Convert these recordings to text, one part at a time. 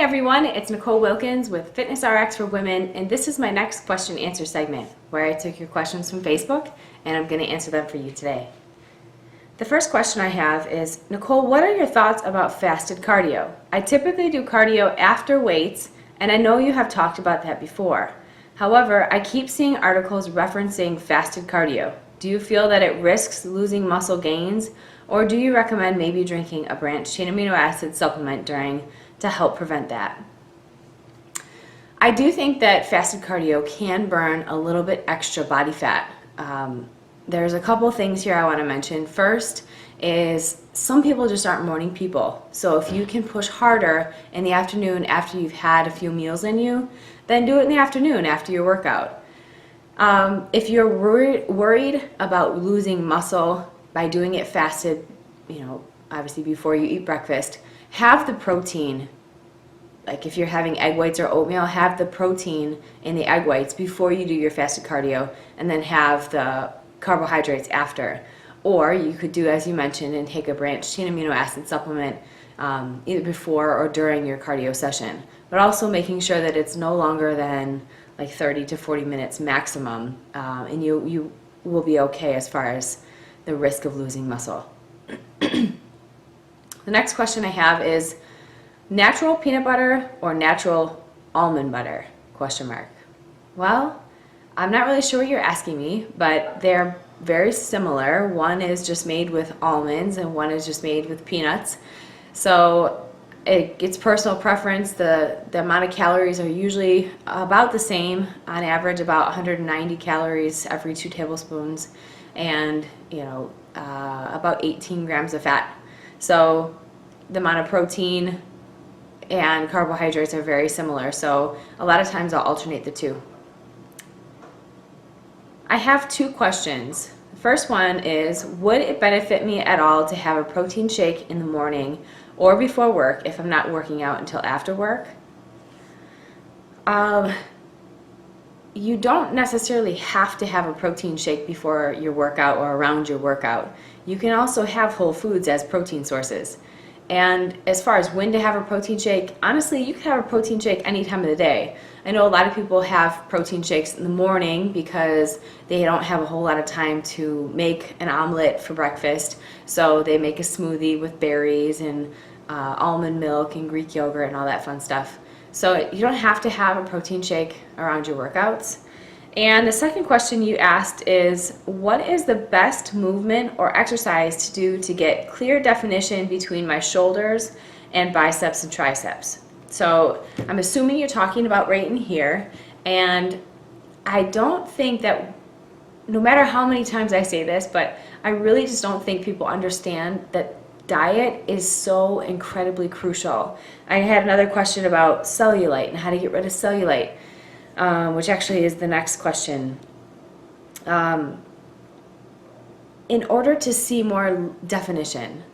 Hi everyone, it's Nicole Wilkins with FitnessRx for Women, and this is my next question and answer segment where I took your questions from Facebook and I'm going to answer them for you today. The first question I have is, Nicole, what are your thoughts about fasted cardio? I typically do cardio after weights, and I know you have talked about that before. However, I keep seeing articles referencing fasted cardio. Do you feel that it risks losing muscle gains, or do you recommend maybe drinking a branched chain amino acid supplement during to help prevent that? I do think that fasted cardio can burn a little bit extra body fat. There's a couple things here I want to mention. First is some people just aren't morning people. So if you can push harder in the afternoon after you've had a few meals in you, then do it in the afternoon after your workout. If you're worried about losing muscle by doing it fasted, obviously before you eat breakfast, have the protein. Like if you're having egg whites or oatmeal, have the protein in the egg whites before you do your fasted cardio, and then have the carbohydrates after. Or you could do as you mentioned and take a branched chain amino acid supplement either before or during your cardio session, but also making sure that it's no longer than like 30 to 40 minutes maximum, and you will be okay as far as the risk of losing muscle. The next question I have is, natural peanut butter or natural almond butter? Question mark. Well, I'm not really sure what you're asking me, but they're very similar. One is just made with almonds and one is just made with peanuts. So it's personal preference. The amount of calories are usually about the same, on average about 190 calories every 2 tablespoons, and about 18 grams of fat. So the amount of protein and carbohydrates are very similar. So a lot of times I'll alternate the two. I have 2 questions. The first one is, would it benefit me at all to have a protein shake in the morning or before work if I'm not working out until after work? You don't necessarily have to have a protein shake before your workout or around your workout. You can also have whole foods as protein sources. And as far as when to have a protein shake, honestly, you can have a protein shake any time of the day. I know a lot of people have protein shakes in the morning because they don't have a whole lot of time to make an omelet for breakfast. So they make a smoothie with berries and almond milk and Greek yogurt and all that fun stuff. So you don't have to have a protein shake around your workouts. And the second question you asked is, what is the best movement or exercise to do to get clear definition between my shoulders and biceps and triceps? So I'm assuming you're talking about right in here, and I don't think that, no matter how many times I say this, but I really just don't think people understand that diet is so incredibly crucial. I had another question about cellulite and how to get rid of cellulite, which actually is the next question. In order to see more definition,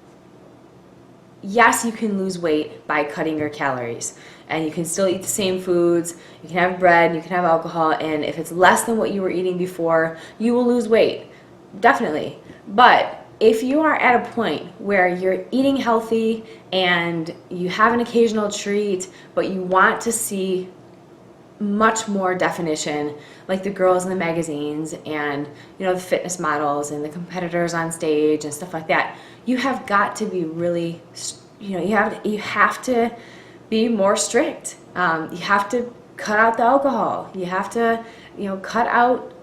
yes, you can lose weight by cutting your calories, and you can still eat the same foods. You can have bread, you can have alcohol, and if it's less than what you were eating before, you will lose weight, definitely. But if you are at a point where you're eating healthy and you have an occasional treat, but you want to see much more definition, like the girls in the magazines and the fitness models and the competitors on stage and stuff like that, you have got to be really, you have to be more strict. You have to cut out the alcohol. You have to cut out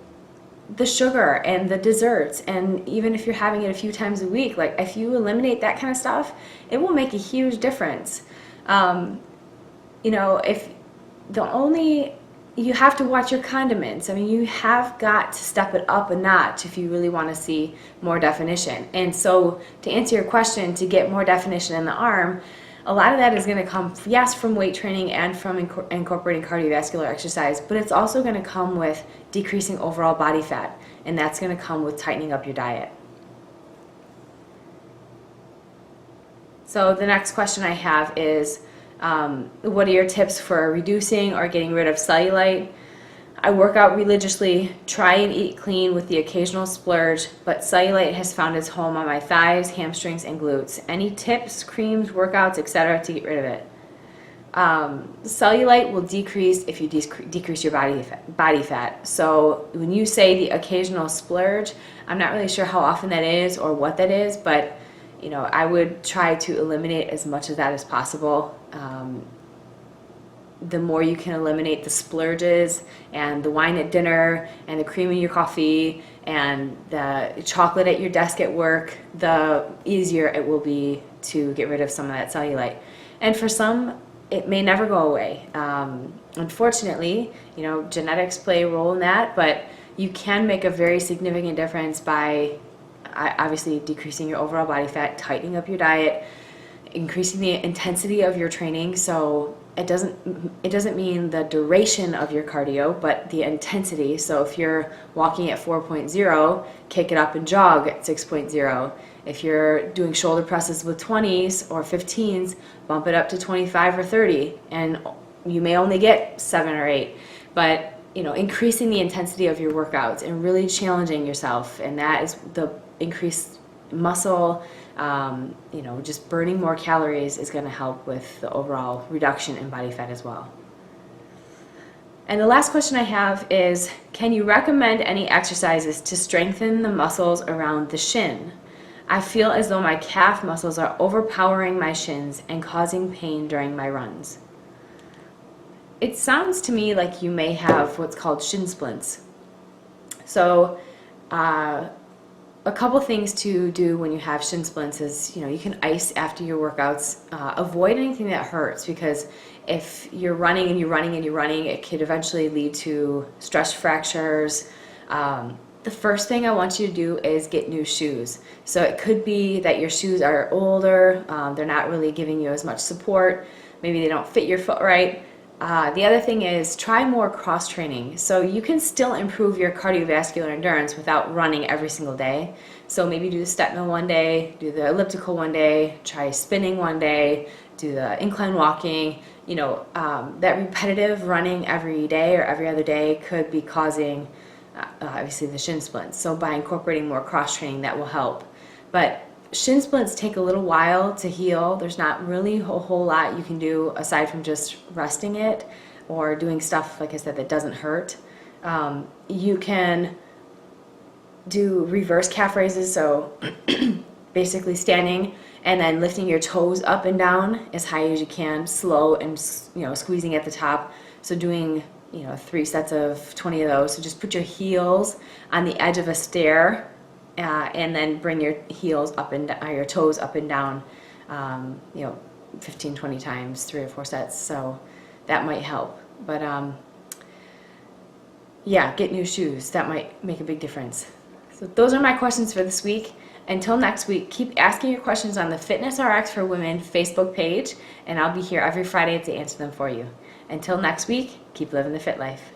the sugar and the desserts, and even if you're having it a few times a week, like if you eliminate that kind of stuff, it will make a huge difference. You have to watch your condiments. I mean, you have got to step it up a notch if you really want to see more definition. And so to answer your question, to get more definition in the arm, a lot of that is going to come, yes, from weight training and from incorporating cardiovascular exercise, but it's also going to come with decreasing overall body fat, and that's going to come with tightening up your diet. So the next question I have is, what are your tips for reducing or getting rid of cellulite? I work out religiously, try and eat clean with the occasional splurge, but cellulite has found its home on my thighs, hamstrings, and glutes. Any tips, creams, workouts, etc. to get rid of it? Cellulite will decrease if you decrease your body fat. So when you say the occasional splurge, I'm not really sure how often that is or what that is, but I would try to eliminate as much of that as possible. The more you can eliminate the splurges and the wine at dinner and the cream in your coffee and the chocolate at your desk at work, the easier it will be to get rid of some of that cellulite. And for some, it may never go away. Unfortunately, genetics play a role in that, but you can make a very significant difference by obviously decreasing your overall body fat, tightening up your diet, increasing the intensity of your training. So it doesn't mean the duration of your cardio, but the intensity. So if you're walking at 4.0, kick it up and jog at 6.0. If you're doing shoulder presses with 20s or 15s, bump it up to 25 or 30, and you may only get 7 or 8. But increasing the intensity of your workouts and really challenging yourself, and that is the increased muscle, just burning more calories is going to help with the overall reduction in body fat as well. And the last question I have is, can you recommend any exercises to strengthen the muscles around the shin? I feel as though my calf muscles are overpowering my shins and causing pain during my runs. It sounds to me like you may have what's called shin splints. So a couple things to do when you have shin splints is, you can ice after your workouts. Avoid anything that hurts, because if you're running and you're running and you're running, it could eventually lead to stress fractures. The first thing I want you to do is get new shoes. So it could be that your shoes are older, they're not really giving you as much support, maybe they don't fit your foot right. The other thing is, try more cross training. So you can still improve your cardiovascular endurance without running every single day. So maybe do the step mill one day, do the elliptical one day, try spinning one day, do the incline walking. That repetitive running every day or every other day could be causing obviously the shin splints. So by incorporating more cross training, that will help. But shin splints take a little while to heal. There's not really a whole lot you can do aside from just resting it or doing stuff, like I said, that doesn't hurt. You can do reverse calf raises, so basically standing and then lifting your toes up and down as high as you can, slow and squeezing at the top. So doing 3 sets of 20 of those. So just put your heels on the edge of a stair, and then bring your heels up and your toes up and down, 15, 20 times, 3 or 4 sets. So that might help. But yeah, get new shoes. That might make a big difference. So those are my questions for this week. Until next week, keep asking your questions on the FitnessRx for Women Facebook page, and I'll be here every Friday to answer them for you. Until next week, keep living the fit life.